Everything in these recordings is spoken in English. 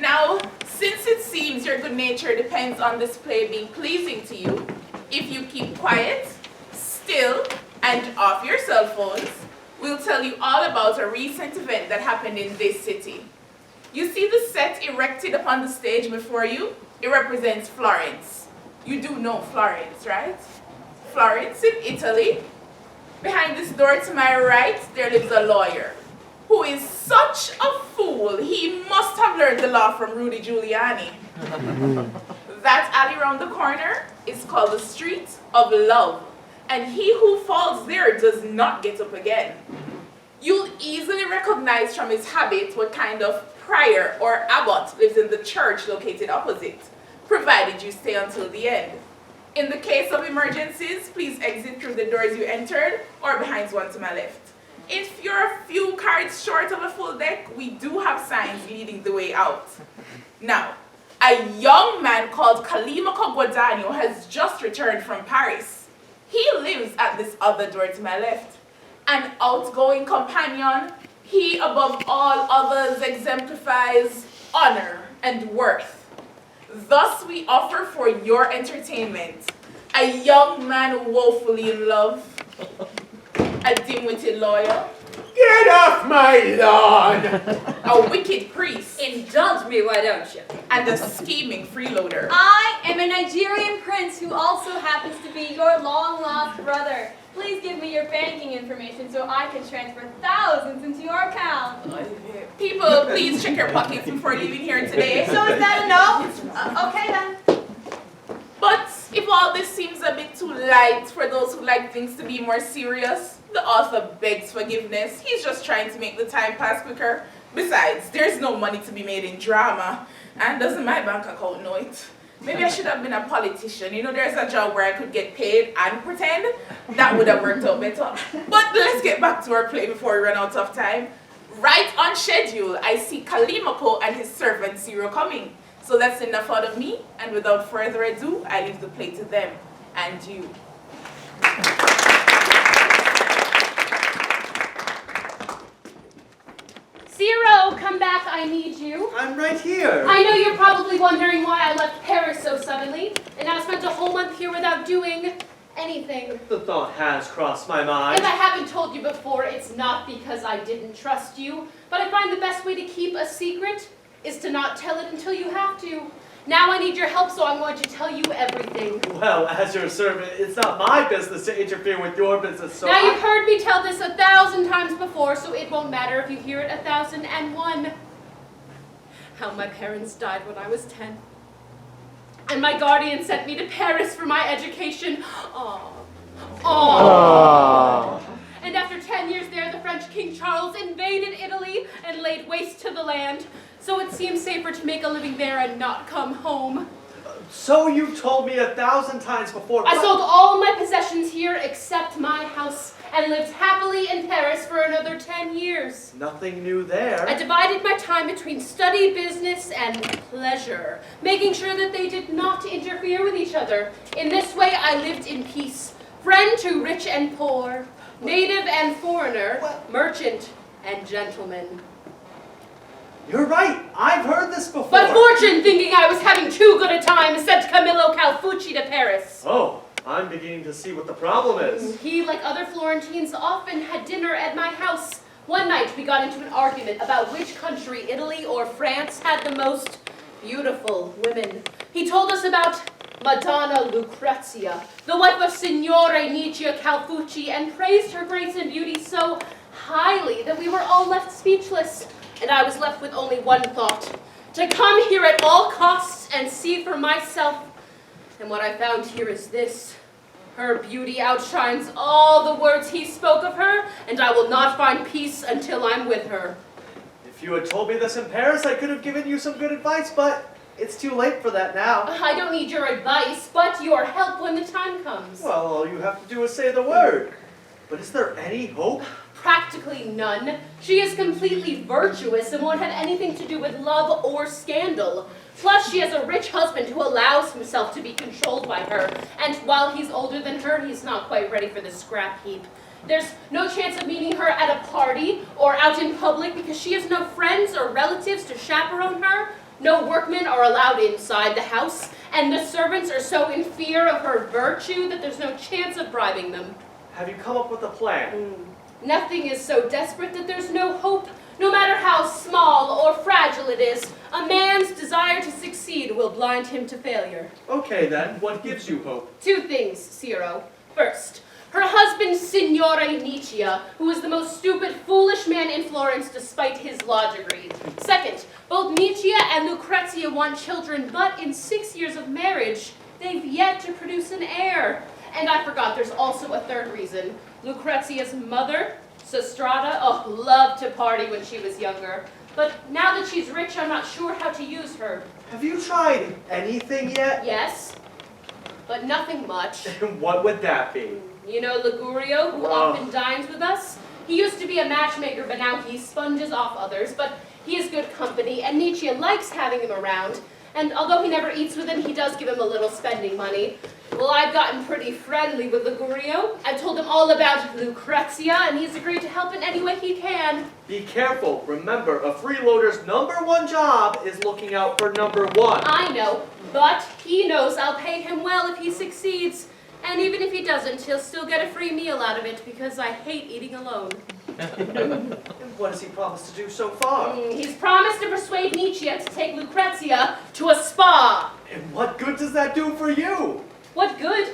Now, since it seems your good nature depends on this play being pleasing to you, if you keep quiet, still, and off your cell phones, we'll tell you all about a recent event that happened in this city. You see the set erected upon the stage before you? It represents Florence. You do know Florence, right? Florence in Italy. Behind this door to my right, there lives a lawyer who is such a fool, he must have learned the law from Rudy Giuliani. That alley around the corner is called the Street of Love, and he who falls there does not get up again. You'll easily recognize from his habit what kind of prior or abbot lives in the church located opposite, provided you stay until the end. In the case of emergencies, please exit through the doors you entered or behind one to my left. If you're a few cards short of a full deck, we do have signs leading the way out. Now, a young man called Callimaco Guadagno has just returned from Paris. He lives at this other door to my left. An outgoing companion, he above all others exemplifies honor and worth. Thus we offer for your entertainment a young man woefully in love, a dim-witted lawyer, Get off my lawn! a wicked priest, Indulge me, why don't you? and a scheming freeloader. I am a Nigerian prince who also happens to be your long-lost brother. Please give me your banking information so I can transfer thousands into your account. People, please check your pockets before leaving here today. So is that a no? Okay then. But if all this seems a bit too light for those who like things to be more serious, the author begs forgiveness. He's just trying to make the time pass quicker. Besides, there's no money to be made in drama. And doesn't my bank account know it? Maybe I should have been a politician. You know, there's a job where I could get paid and pretend. That would have worked out better. But let's get back to our play before we run out of time. Right on schedule, I see Callimaco and his servant Ciro coming. So that's enough out of me, and without further ado, I leave the play to them and you. Ciro, come back, I need you. I'm right here. I know you're probably wondering why I left Paris so suddenly, and now spent a whole month here without doing anything. The thought has crossed my mind. If I haven't told you before, it's not because I didn't trust you, but I find the best way to keep a secret is to not tell it until you have to. Now I need your help, so I'm going to tell you everything. Well, as your servant, it's not my business to interfere with your business, so Now you've heard me tell this 1,000 times before, so it won't matter if you hear it 1,001. How my parents died when I was 10. And my guardian sent me to Paris for my education. Aww. Aww. And after 10 years there, the French King Charles invaded Italy and laid waste to the land. So it seems safer to make a living there and not come home. So you told me 1,000 times before. I sold all my possessions here except my house and lived happily in Paris for another 10 years. Nothing new there. I divided my time between study, business, and pleasure, making sure that they did not interfere with each other. In this way, I lived in peace, friend to rich and poor, native and foreigner, merchant and gentleman. You're right. I've heard this before. But fortune, thinking I was having too good a time, sent Camillo Calfucci to Paris. Oh, I'm beginning to see what the problem is. He, like other Florentines, often had dinner at my house. One night we got into an argument about which country, Italy or France, had the most beautiful women. He told us about Madonna Lucrezia, the wife of Signore Nietzsche Calfucci, and praised her grace and beauty so highly that we were all left speechless. And I was left with only one thought, to come here at all costs and see for myself. And what I found here is this. Her beauty outshines all the words he spoke of her, and I will not find peace until I'm with her. If you had told me this in Paris, I could have given you some good advice, but it's too late for that now. I don't need your advice, but your help when the time comes. Well, all you have to do is say the word. But is there any hope? Practically none. She is completely virtuous and won't have anything to do with love or scandal. Plus, she has a rich husband who allows himself to be controlled by her, and while he's older than her, he's not quite ready for the scrap heap. There's no chance of meeting her at a party or out in public because she has no friends or relatives to chaperone her. No workmen are allowed inside the house, and the servants are so in fear of her virtue that there's no chance of bribing them. Have you come up with a plan? Nothing is so desperate that there's no hope. No matter how small or fragile it is, a man's desire to succeed will blind him to failure. Okay then, what gives you hope? 2 things, Ciro. First, her husband, Signore Nietzsche, who is the most stupid, foolish man in Florence despite his law degree. Second, both Nietzsche and Lucrezia want children, but in 6 years of marriage, they've yet to produce an heir. And I forgot there's also a third reason. Lucrezia's mother, Sostrata, loved to party when she was younger. But now that she's rich, I'm not sure how to use her. Have you tried anything yet? Yes, but nothing much. What would that be? You know Ligurio, who often dines with us? He used to be a matchmaker, but now he sponges off others. But he is good company, and Nietzsche likes having him around. And although he never eats with him, he does give him a little spending money. Well, I've gotten pretty friendly with Ligurio. I've told him all about Lucrezia, and he's agreed to help in any way he can. Be careful. Remember, a freeloader's #1 job is looking out for #1. I know, but he knows I'll pay him well if he succeeds. And even if he doesn't, he'll still get a free meal out of it because I hate eating alone. And what has he promised to do so far? He's promised to persuade Nietzsche to take Lucrezia to a spa. And what good does that do for you? What good?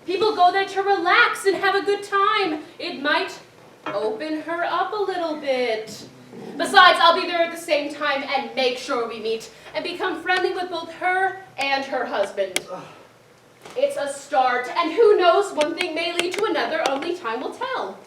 People go there to relax and have a good time. It might open her up a little bit. Besides, I'll be there at the same time and make sure we meet and become friendly with both her and her husband. It's a start, and who knows, one thing may lead to another, only time will tell.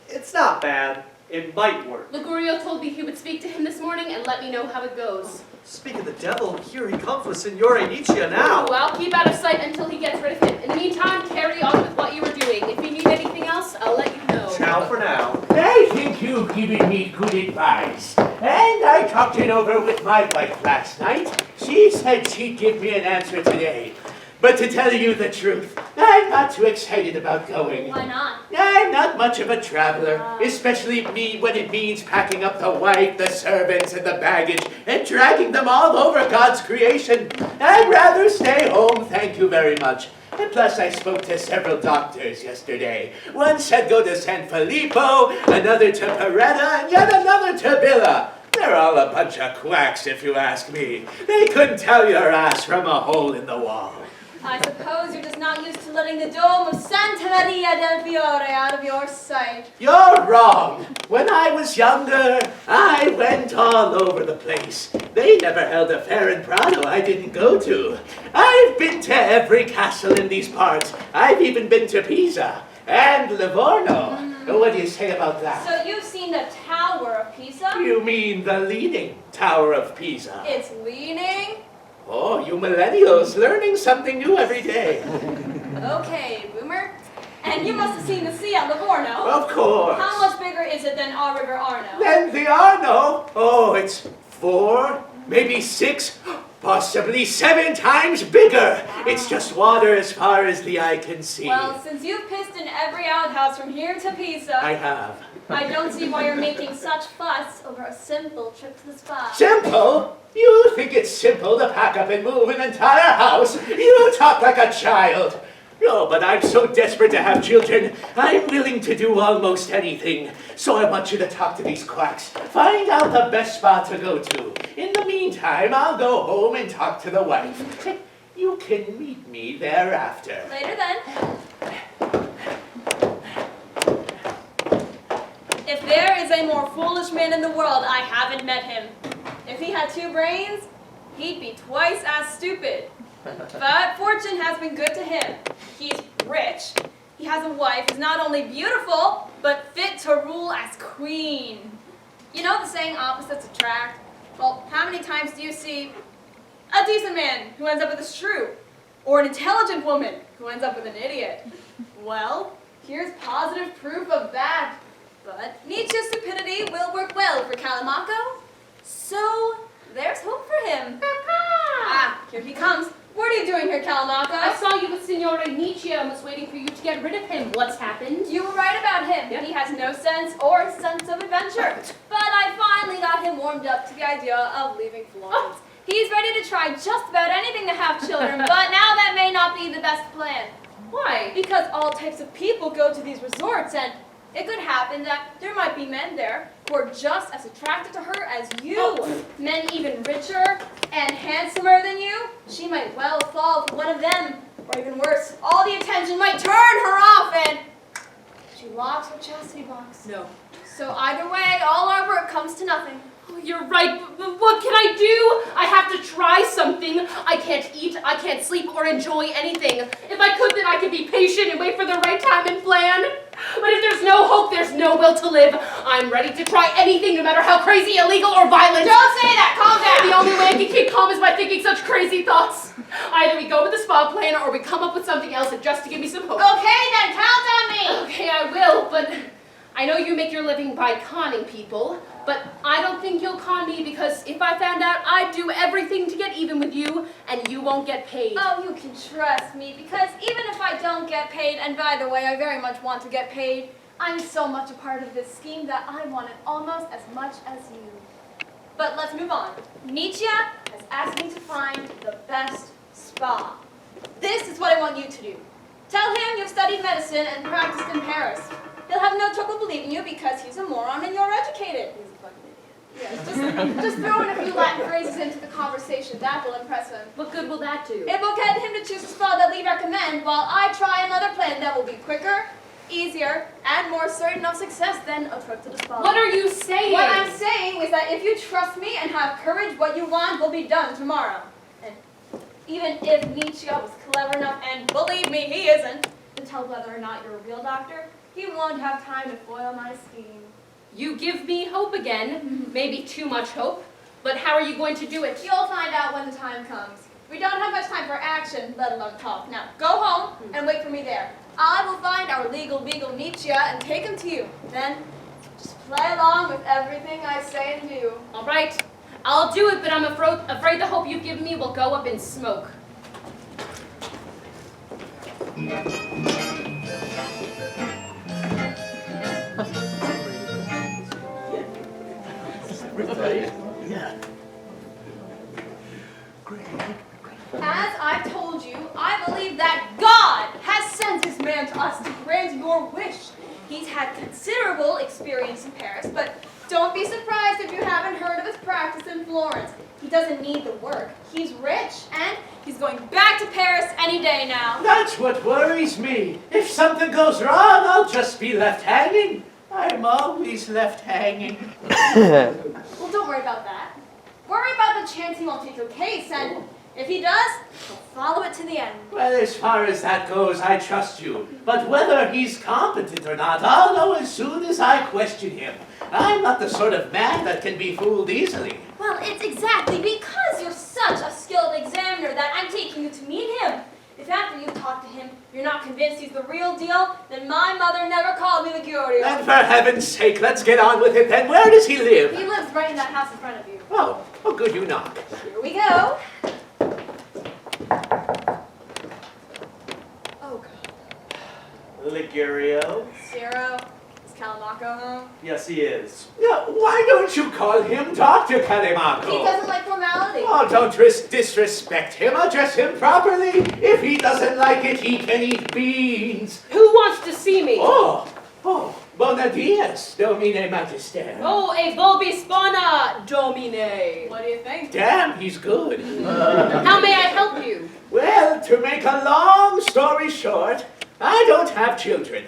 It's not bad. It might work. Ligurio told me he would speak to him this morning and let me know how it goes. Speak of the devil, here he comes with Signore Nietzsche now. Ooh, I'll keep out of sight until he gets rid of him. In the meantime, carry on with what you were doing. If you need anything else, I'll let you know. Ciao for now. I think you've given me good advice. And I talked it over with my wife last night. She said she'd give me an answer today. But to tell you the truth, I'm not too excited about going. Why not? I'm not much of a traveler, especially me when it means packing up the wife, the servants, and the baggage, and dragging them all over God's creation. I'd rather stay home, thank you very much. And plus, I spoke to several doctors yesterday. One said go to San Filippo, another to Paretta, and yet another to Villa. They're all a bunch of quacks, if you ask me. They couldn't tell your ass from a hole in the wall. I suppose you're just not used to letting the dome of Santa Maria del Fiore out of your sight. You're wrong. When I was younger, I went all over the place. They never held a fair in Prado I didn't go to. I've been to every castle in these parts. I've even been to Pisa and Livorno. What do you say about that? So you've seen the Tower of Pisa? You mean the leaning Tower of Pisa? It's leaning? Oh, you millennials, learning something new every day. Okay, boomer. And you must have seen the sea at Livorno. Of course. How much bigger is it than our River Arno? Then the Arno, oh, it's 4, maybe 6, possibly 7 times bigger. It's just water as far as the eye can see. Well, since you've pissed in every outhouse from here to Pisa, I have. I don't see why you're making such fuss over a simple trip to the spa. Simple? You think it's simple to pack up and move an entire house? You talk like a child. No, but I'm so desperate to have children, I'm willing to do almost anything. So I want you to talk to these quacks. Find out the best spot to go to. In the meantime, I'll go home and talk to the wife. You can meet me thereafter. Later then. If there is a more foolish man in the world, I haven't met him. If he had 2 brains, he'd be twice as stupid. But fortune has been good to him. He's rich. He has a wife who's not only beautiful, but fit to rule as queen. You know the saying, opposites attract? Well, how many times do you see a decent man who ends up with a shrew? Or an intelligent woman who ends up with an idiot? Well, here's positive proof of that. But Nietzsche's stupidity will work well for Callimaco. So, there's hope for him. Ah, here he comes. What are you doing here, Calamaco? I saw you with Signore Nietzsche and was waiting for you to get rid of him. What's happened? You were right about him. Yep. He has no sense or sense of adventure. But I finally got him warmed up to the idea of leaving Florence. He's ready to try just about anything to have children, but now that may not be the best plan. Why? Because all types of people go to these resorts, and it could happen that there might be men there who are just as attracted to her as you. Men even richer and handsomer than you. She might well fall for one of them. Or even worse, all the attention might turn her off and she locks her chastity box. No. So either way, all our work comes to nothing. Oh, you're right, but what can I do? I have to try something. I can't eat, I can't sleep, or enjoy anything. If I could, then I could be patient and wait for the right time and plan. But if there's no hope, there's no will to live. I'm ready to try anything, no matter how crazy, illegal, or violent. Don't say that! Calm down! The only way I can keep calm is by thinking such crazy thoughts. Either we go with the spa plan, or we come up with something else just to give me some hope. Okay, then count on me! Okay, I will, but I know you make your living by conning people, but I don't think you'll con me because if I found out, I'd do everything to get even with you, and you won't get paid. Oh, you can trust me, because even if I don't get paid, and by the way, I very much want to get paid, I'm so much a part of this scheme that I want it almost as much as you. But let's move on. Nietzsche has asked me to find the best spa. This is what I want you to do. Tell him you've studied medicine and practiced in Paris. He'll have no trouble believing you because he's a moron and you're educated. He's a fucking idiot. Yeah, just throw in a few Latin phrases into the conversation. That will impress him. What good will that do? It will get him to choose a spa that we recommend while I try another plan that will be quicker, easier, and more certain of success than a trip to the spa. What are you saying? What I'm saying is that if you trust me and have courage, what you want will be done tomorrow. And even if Nietzsche was clever enough, and believe me, he isn't, to tell whether or not you're a real doctor, he won't have time to foil my scheme. You give me hope again. Maybe too much hope. But how are you going to do it? You'll find out when the time comes. We don't have much time for action, let alone talk. Now, go home and wait for me there. I will find our legal beagle Nietzsche and take him to you. Then, just play along with everything I say and do. All right, I'll do it, but I'm afraid the hope you've given me will go up in smoke. Yeah. As I've told you, I believe that God has sent this man to us to grant your wish. He's had considerable experience in Paris, but don't be surprised if you haven't heard of his practice in Florence. He doesn't need the work. He's rich, and he's going back to Paris any day now. That's what worries me. If something goes wrong, I'll just be left hanging. I'm always left hanging. Well, don't worry about that. Worry about the chance he won't take your case, and if he does, he'll follow it to the end. Well, as far as that goes, I trust you. But whether he's competent or not, I'll know as soon as I question him. I'm not the sort of man that can be fooled easily. Well, it's exactly because you're such a skilled examiner that I'm taking you to meet him. If after you talk to him, you're not convinced he's the real deal, then my mother never called me the Curio. And for heaven's sake, let's get on with it then. Where does he live? He lives right in that house in front of you. Oh, good you knock. Here we go. Oh, God. Ligurio? Ciro, is Calamaco home? Yes, he is. Now, why don't you call him Dr. Calamaco? He doesn't like formality. Oh, don't disrespect him. Address him properly. If he doesn't like it, he can eat beans. Who wants to see me? Oh, bona dies, Domine Magister. Oh, a Vobispana, Domine. What do you think? Damn, he's good. How may I help you? Well, to make a long story short, I don't have children,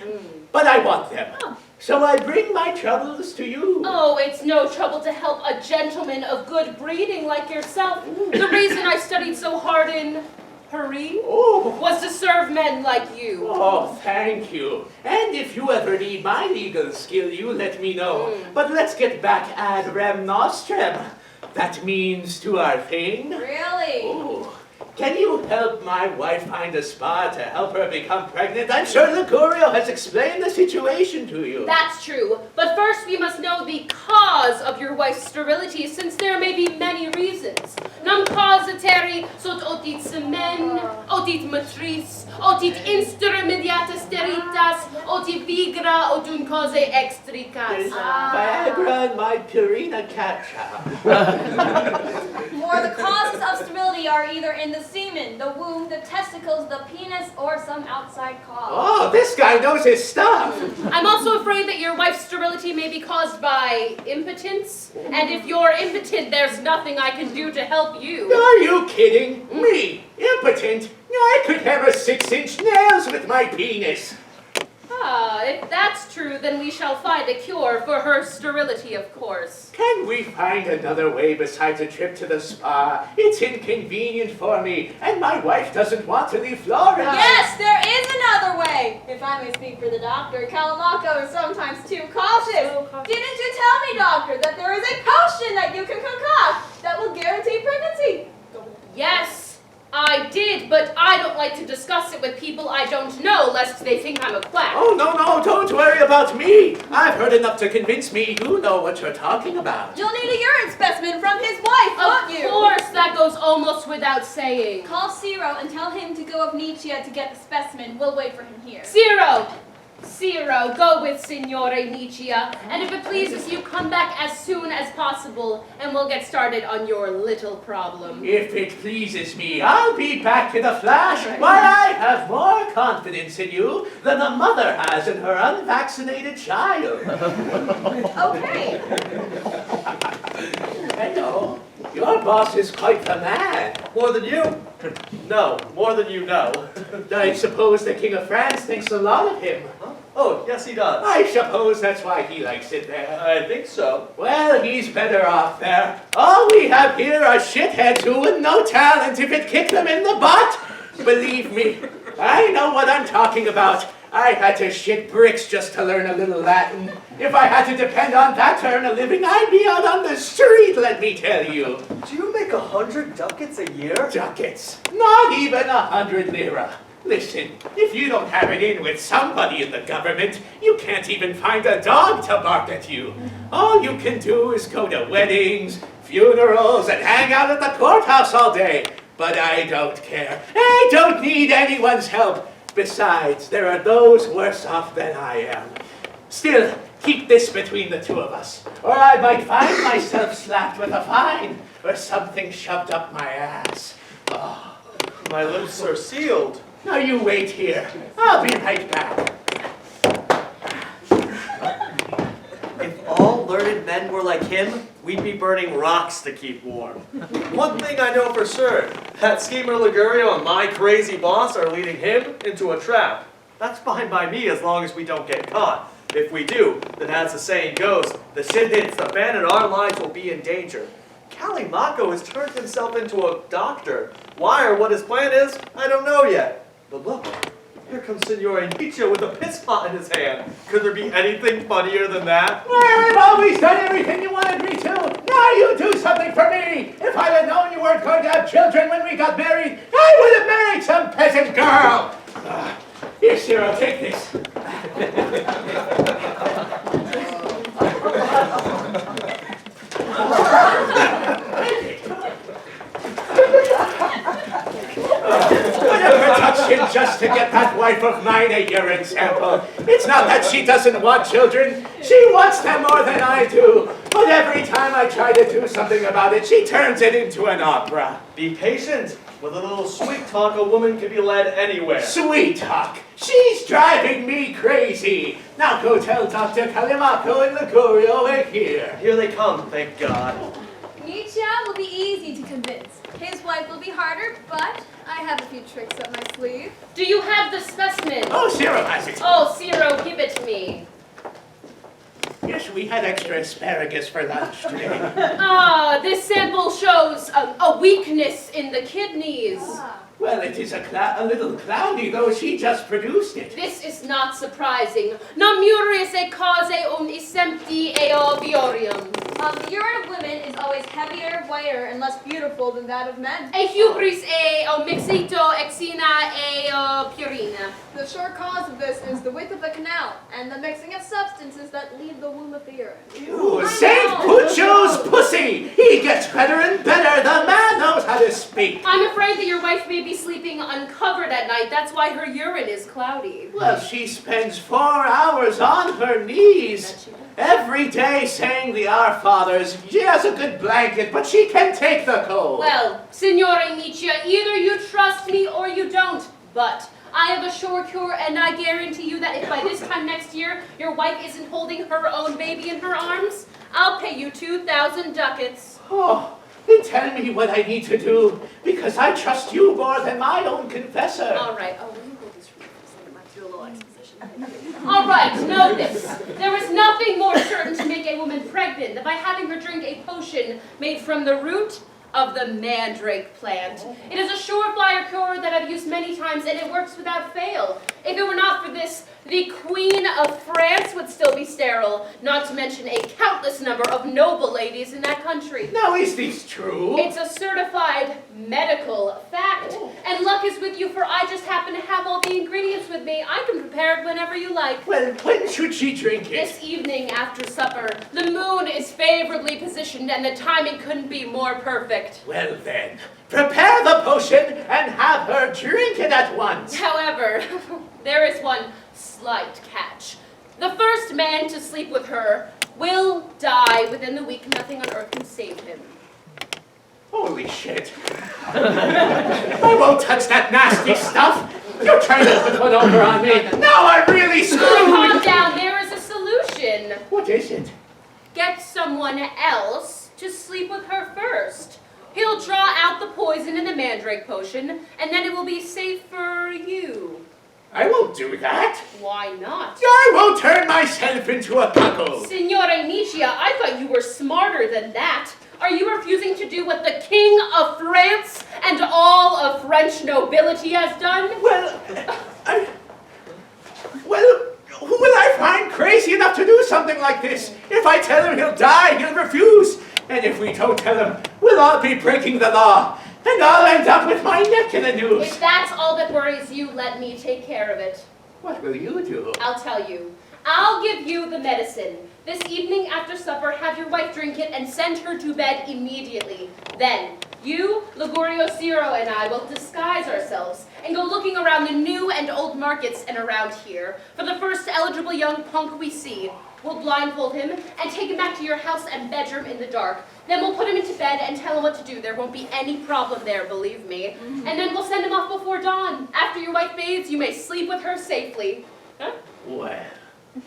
but I want them. So I bring my troubles to you. Oh, it's no trouble to help a gentleman of good breeding like yourself. The reason I studied so hard in Paris was to serve men like you. Oh, thank you. And if you ever need my legal skill, you let me know. But let's get back ad rem nostrem. That means to our thing. Really? Oh, Can you help my wife find a spa to help her become pregnant? I'm sure Licurio has explained the situation to you. That's true, but first we must know the cause of your wife's sterility, since there may be many reasons. Nam causateri sot otit semen, otit matris, otit instrumediata steritas, otit vigra, odun cause extricas. Viagra and my Purina cat chow. Or the causes of sterility are either in the semen, the womb, the testicles, the penis, or some outside cause. Oh, this guy knows his stuff. I'm also afraid that your wife's sterility may be caused by impotence, and if you're impotent, there's nothing I can do to help you. Are you kidding? Me? Impotent? I could hammer 6-inch nails with my penis. Ah, if that's true, then we shall find a cure for her sterility, of course. Can we find another way besides a trip to the spa? It's inconvenient for me, and my wife doesn't want to leave Florence. Yes, there is another way! If I may speak for the doctor, Calamaco is sometimes too cautious. Didn't you tell me, doctor, that there is a potion that you can concoct that will guarantee pregnancy? Yes, I did, but I don't like to discuss it with people I don't know, lest they think I'm a quack. Oh, no, don't worry about me. I've heard enough to convince me you know what you're talking about. You'll need a urine specimen from his wife, won't you? Of course, that goes almost without saying. Call Ciro and tell him to go up Nietzsche to get the specimen. We'll wait for him here. Ciro, go with Signore Nietzsche, and if it pleases you, come back as soon as possible, and we'll get started on your little problem. If it pleases me, I'll be back in a flash. Why, I have more confidence in you than a mother has in her unvaccinated child. Okay. Hello. Your boss is quite the man. More than you? No, more than you know. I suppose the King of France thinks a lot of him. Huh? Oh, yes he does. I suppose that's why he likes it there. I think so. Well, he's better off there. All we have here are shitheads who with no talent if it kicked them in the butt. Believe me, I know what I'm talking about. I had to shit bricks just to learn a little Latin. If I had to depend on that to earn a living, I'd be out on the street, let me tell you. Do you make 100 ducats a year? Ducats. Not even 100 lira. Listen, if you don't have it in with somebody in the government, you can't even find a dog to bark at you. All you can do is go to weddings, funerals, and hang out at the courthouse all day. But I don't care. I don't need anyone's help. Besides, there are those worse off than I am. Still, keep this between the two of us, or I might find myself slapped with a fine, or something shoved up my ass. Oh. My lips are sealed. Now you wait here. I'll be right back. If all learned men were like him, we'd be burning rocks to keep warm. One thing I know for sure, that schemer Ligurio and my crazy boss are leading him into a trap. That's fine by me as long as we don't get caught. If we do, then as the saying goes, the shit hits the fan and our lives will be in danger. Callimaco has turned himself into a doctor. Why or what his plan is, I don't know yet. But look, here comes Signore Nietzsche with a piss pot in his hand. Could there be anything funnier than that? Well, I've always done everything you wanted me to. Now you do something for me. If I had known you weren't going to have children when we got married, I would have married some peasant girl. Here, Ciro, take this. Just to get that wife of mine a urine sample. It's not that she doesn't want children. She wants them more than I do. But every time I try to do something about it, she turns it into an opera. Be patient. With a little sweet talk, a woman can be led anywhere. Sweet talk? She's driving me crazy. Now go tell Dr. Callimaco and Licurio we're here. Here they come, thank God. Nietzsche will be easy to convince. His wife will be harder, but I have a few tricks up my sleeve. Do you have the specimen? Oh, Ciro has it. Oh, Ciro, give it to me. Yes, we had extra asparagus for lunch today. Ah, this sample shows a weakness in the kidneys. Well, it is a little cloudy, though. She just produced it. This is not surprising. Non murius e cause un isempti eo viorium. The urine of women is always heavier, whiter, and less beautiful than that of men. E hubris e o mixito exina e o purina. The short cause of this is the width of the canal and the mixing of substances that leave the womb of the urine. You St. Puccio's pussy! He gets better and better. The man knows how to speak. I'm afraid that your wife may be sleeping uncovered at night. That's why her urine is cloudy. Well, she spends 4 hours on her knees every day saying the Our Fathers. She has a good blanket, but she can take the cold. Well, Signore Nietzsche, either you trust me or you don't. But I have a sure cure, and I guarantee you that if by this time next year your wife isn't holding her own baby in her arms, I'll pay you 2,000 ducats. Oh, then tell me what I need to do, because I trust you more than my own confessor. All right. Oh, will you hold this for me? I might do a little exposition. All right, know this. There is nothing more certain to make a woman pregnant than by having her drink a potion made from the root of the Mandrake plant. It is a surefire cure that I've used many times, and it works without fail. If it were not for this, the Queen of France would still be sterile, not to mention a countless number of noble ladies in that country. Now, is this true? It's a certified medical fact, and luck is with you, for I just happen to have all the ingredients with me. I can prepare it whenever you like. Well, when should she drink it? This evening after supper. The moon is favorably positioned, and the timing couldn't be more perfect. Well then, prepare the potion and have her drink it at once. However, there is one slight catch. The first man to sleep with her will die within the week. Nothing on earth can save him. Holy shit. I won't touch that nasty stuff. You're trying to put one over on me. Now I'm really Calm screwed. down, there is a solution. What is it? Get someone else to sleep with her first. He'll draw out the poison in the Mandrake potion, and then it will be safe for you. I won't do that. Why not? I won't turn myself into a cuckold. Signore Nietzsche, I thought you were smarter than that. Are you refusing to do what the King of France and all of French nobility has done? Well, who will I find crazy enough to do something like this? If I tell him he'll die, he'll refuse. And if we don't tell him, we'll all be breaking the law. And I'll end up with my neck in the noose. If that's all that worries you, let me take care of it. What will you do? I'll tell you. I'll give you the medicine. This evening after supper, have your wife drink it and send her to bed immediately. Then, you, Ligurio Ciro, and I will disguise ourselves and go looking around the new and old markets and around here for the first eligible young punk we see. We'll blindfold him and take him back to your house and bedroom in the dark. Then we'll put him into bed and tell him what to do. There won't be any problem there, believe me. And then we'll send him off before dawn. After your wife bathes, you may sleep with her safely. Huh? Well,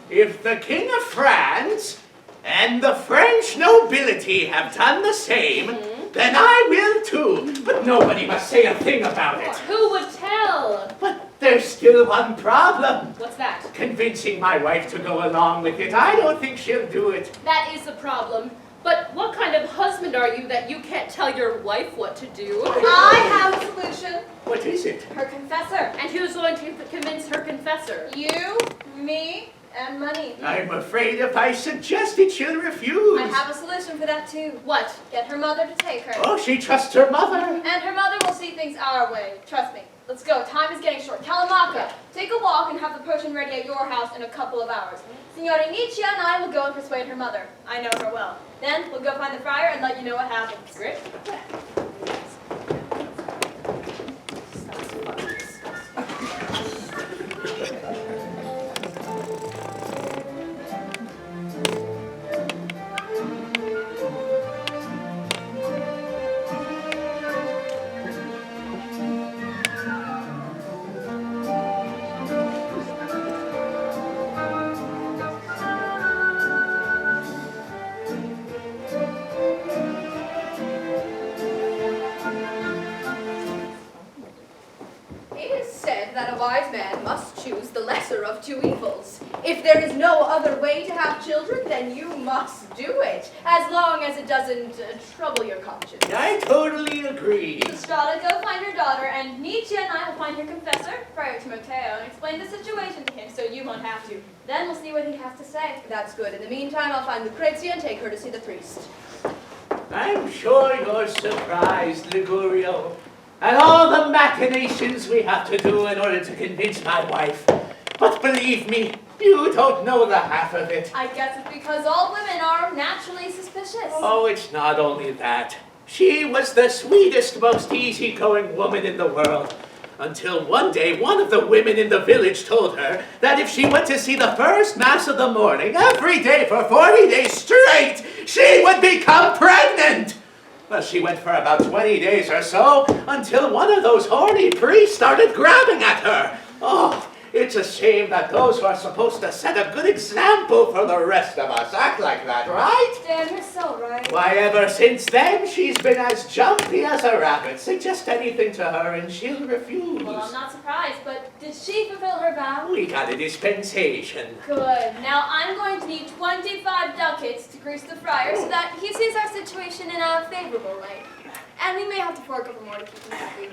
if the King of France and the French nobility have done the same, then I will too. But nobody must say a thing about it. Who would tell? But there's still one problem. What's that? Convincing my wife to go along with it. I don't think she'll do it. That is the problem. But what kind of husband are you that you can't tell your wife what to do? I have a solution. What is it? Her confessor. And who's going to convince her confessor? You, me, and money. I'm afraid if I suggest it, she'll refuse. I have a solution for that too. What? Get her mother to take her. Oh, she trusts her mother. And her mother will see things our way. Trust me. Let's go. Time is getting short. Kalamaka, take a walk and have the potion ready at your house in a couple of hours. Signore Nietzsche and I will go and persuade her mother. I know her well. Then we'll go find the friar and let you know what happens. Great. must choose the lesser of two evils. If there is no other way to have children, then you must do it, as long as it doesn't trouble your conscience. I totally agree. Estrada, go find your daughter, and Nietzsche and I will find your confessor, Friar Timoteo, and explain the situation to him so you won't have to. Then we'll see what he has to say. That's good. In the meantime, I'll find Lucrezia and take her to see the priest. I'm sure you're surprised, Ligurio, at all the machinations we have to do in order to convince my wife. But believe me, you don't know the half of it. I guess it's because all women are naturally suspicious. Oh, it's not only that. She was the sweetest, most easygoing woman in the world. Until one day, one of the women in the village told her that if she went to see the first mass of the morning every day for 40 days straight, she would become pregnant. Well, she went for about 20 days or so until one of those horny priests started grabbing at her. Oh, it's a shame that those who are supposed to set a good example for the rest of us act like that, right? Dan, you're so right. Why, ever since then, she's been as jumpy as a rabbit. Suggest anything to her and she'll refuse. Well, I'm not surprised, but did she fulfill her vow? We got a dispensation. Good. Now I'm going to need 25 ducats to grease the friar so that he sees our situation in a favorable light. And we may have to fork over more to keep him happy.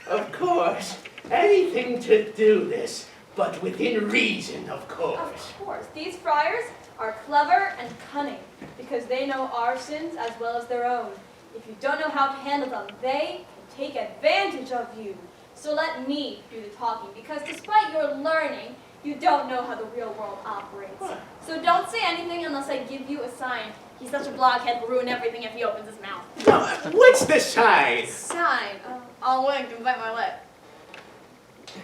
Of course. Anything to do this, but within reason, of course. Of course. These friars are clever and cunning because they know our sins as well as their own. If you don't know how to handle them, they can take advantage of you. So let me do the talking because despite your learning, you don't know how the real world operates. So don't say anything unless I give you a sign. He's such a blockhead, will ruin everything if he opens his mouth. No, what's the sign? Sign? I'll wink and bite my lip.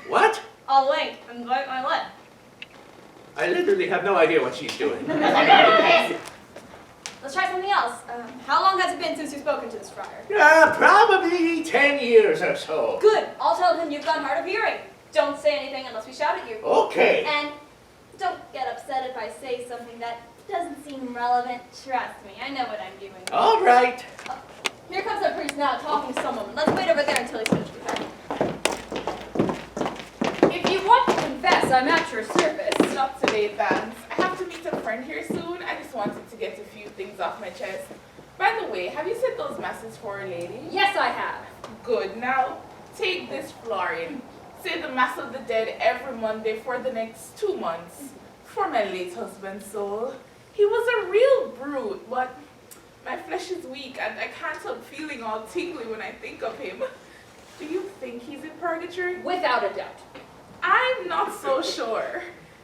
What? I'll wink and bite my lip. I literally have no idea what she's doing. Let's try something else. How long has it been since you've spoken to this friar? Probably 10 years or so. Good. I'll tell him you've gone hard of hearing. Don't say anything unless we shout at you. Okay. And don't get upset if I say something that doesn't seem relevant. Trust me, I know what I'm doing. All right. Here comes the priest now talking to someone. Let's wait over there until he's finished with that. If you want to confess, I'm at your service. Not today, Vance. I have to meet a friend here soon. I just wanted to get a few things off my chest. By the way, have you said those masses for Our Lady? Yes, I have. Good. Now, take this florin. Say the Mass of the Dead every Monday for the next 2 months. For my late husband's soul. He was a real brute, but my flesh is weak and I can't help feeling all tingly when I think of him. Do you think he's in purgatory? Without a doubt. I'm not so sure.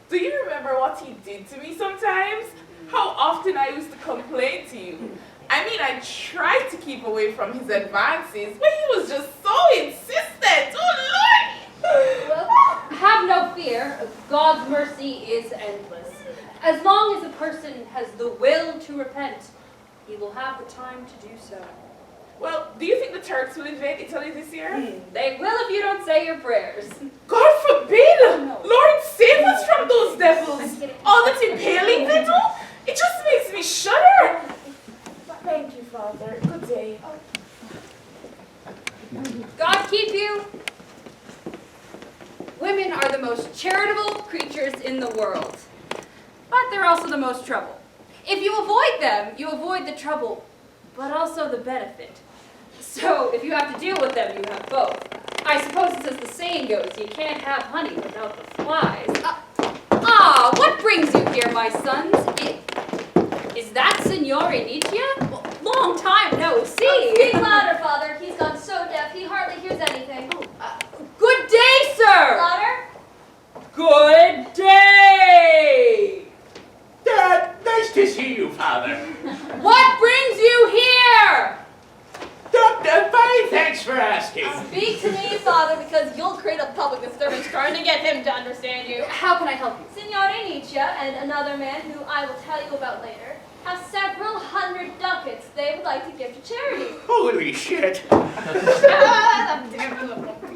Do you remember what he did to me sometimes? How often I used to complain to you? I mean, I tried to keep away from his advances, but he was just so insistent. Oh, Lord! Well, have no fear. God's mercy is endless. As long as a person has the will to repent, he will have the time to do so. Well, do you think the Turks will invade Italy this year? They will if you don't say your prayers. God forbid! No. Lord, save us from those devils! All that impaling they do? It just makes me shudder! Thank you, Father. Good day. God keep you. Women are the most charitable creatures in the world, but they're also the most trouble. If you avoid them, you avoid the trouble, but also the benefit. So if you have to deal with them, you have both. I suppose it's as the saying goes, you can't have honey without the flies. What brings you here, my sons? Is that Signore Nietzsche? Long time no see. Speak louder, Father. He's gone so deaf he hardly hears anything. Good day, sir! Louder? Good day! Nice to see you, Father. What brings you here? Fine, thanks for asking. Speak to me, Father, because you'll create a public disturbance trying to get him to understand you. How can I help you? Signore Nietzsche and another man who I will tell you about later have several hundred ducats they would like to give to charity. Holy shit.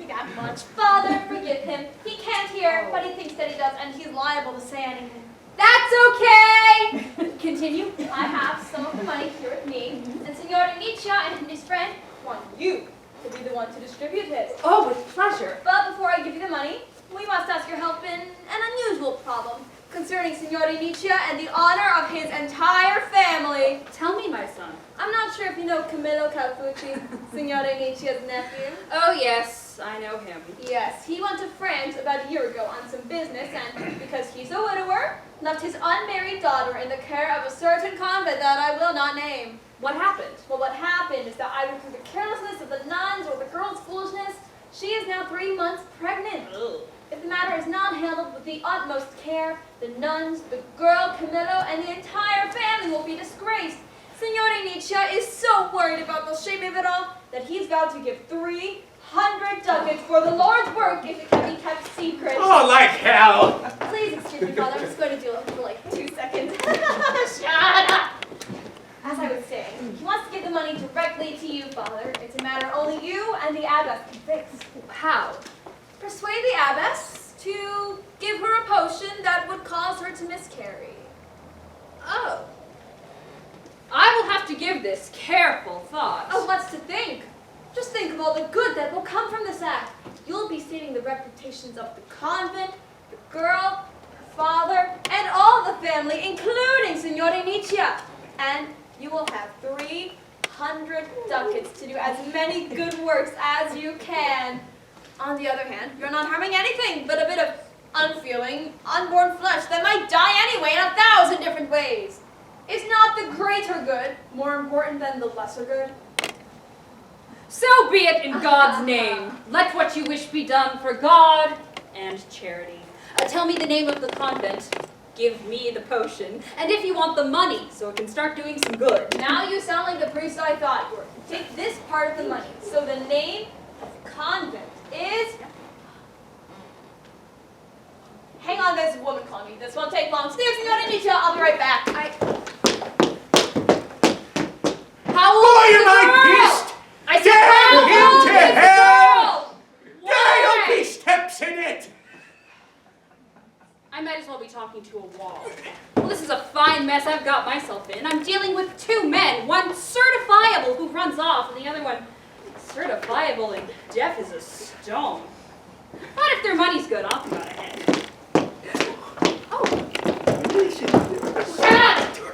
That much. Father, forgive him. He can't hear, but he thinks that he does, and he's liable to say anything. That's okay! Continue. I have some of the money here with me, and Signore Nietzsche and his friend want you to be the one to distribute it. Oh, with pleasure. But before I give you the money, We must ask your help in an unusual problem concerning Signore Nietzsche and the honor of his entire family. Tell me, my son. I'm not sure if you know Camillo Calfucci, Signore Nietzsche's nephew. Oh, yes, I know him. Yes, he went to France about a year ago on some business, and because he's a widower, left his unmarried daughter in the care of a certain convent that I will not name. What happened? Well, what happened is that either through the carelessness of the nuns or the girl's foolishness, she is now 3 months pregnant. Ugh. If the matter is not handled with the utmost care, the nuns, the girl, Camillo, and the entire family will be disgraced. Signore Nietzsche is so worried about the shame of it all that he's vowed to give 300 ducats for the Lord's work if it can be kept secret. Oh, like hell! Please excuse me, Father. I'm just going to do it for like 2 seconds. Shut up! As I was saying, he wants to give the money directly to you, Father. It's a matter only you and the abbess can fix. How? Persuade the abbess to give her a potion that would cause her to miscarry. Oh. I will have to give this careful thought. Oh, what's to think? Just think of all the good that will come from this act. You'll be saving the reputations of the convent, the girl, her father, and all the family, including Signore Nietzsche. And you will have 300 ducats to do as many good works as you can. On the other hand, you're not harming anything but a bit of unfeeling, unborn flesh that might die anyway in 1,000 different ways. Is not the greater good more important than the lesser good? So be it in God's name. Let what you wish be done for God and charity. Tell me the name of the convent. Give me the potion. And if you want the money, so it can start doing some good. Now you sound like the priest I thought you were. Take this part of the money. So the name of the convent is... Hang on, there's a woman calling me. This won't take long. Stay with Signore Nietzsche. I'll be right back. How old Boy, is the am I girl? pissed! I said, Damn how him old to is the hell! girl? Dial Why? me steps in it! I might as well be talking to a wall. Well, this is a fine mess I've got myself in. I'm dealing with 2 men, one certifiable who runs off, and the other one certifiable and deaf as a stone. But if their money's good, I'll be on ahead. Oh,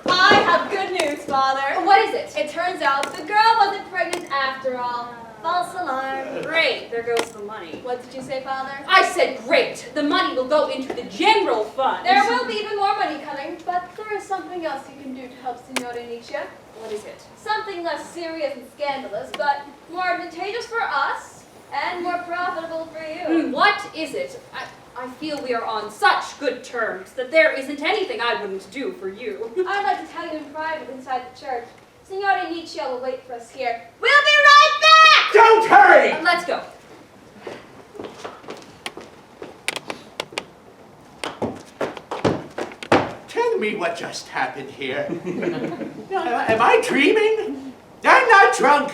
I have good news, Father. what is it? It turns out the girl wasn't pregnant after all. False alarm. Great, there goes the money. What did you say, Father? I said great. The money will go into the general fund. There will be even more money coming, but there is something else you can do to help Signore Nietzsche. What is it? Something less serious and scandalous, but more advantageous for us and more profitable for you. What is it? I feel we are on such good terms that there isn't anything I wouldn't do for you. I'd like to tell you in private inside the church. Signore Nietzsche will wait for us here. We'll be right back! Don't hurry! Let's go. Tell me what just happened here. Am I dreaming? I'm not drunk,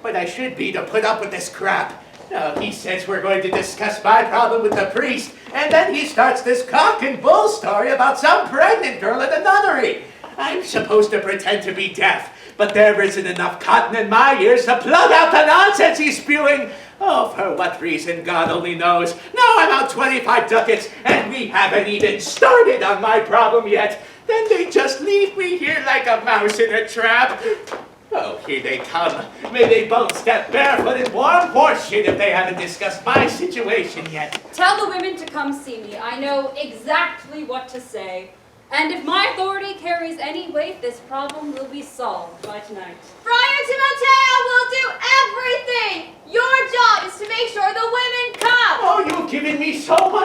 but I should be to put up with this crap. No, he says we're going to discuss my problem with the priest, and then he starts this cock and bull story about some pregnant girl at a nunnery. I'm supposed to pretend to be deaf, but there isn't enough cotton in my ears to plug out the nonsense he's spewing. Oh, for what reason, God only knows. Now I'm out 25 ducats, and we haven't even started on my problem yet. Then they just leave me here like a mouse in a trap. Oh, here they come. May they both step barefoot in warm horse shit if they haven't discussed my situation yet. Tell the women to come see me. I know exactly what to say. And if my authority carries any weight, this problem will be solved by tonight. Friar Timoteo will do everything! Your job is to make sure the women come! Oh, you've given me so much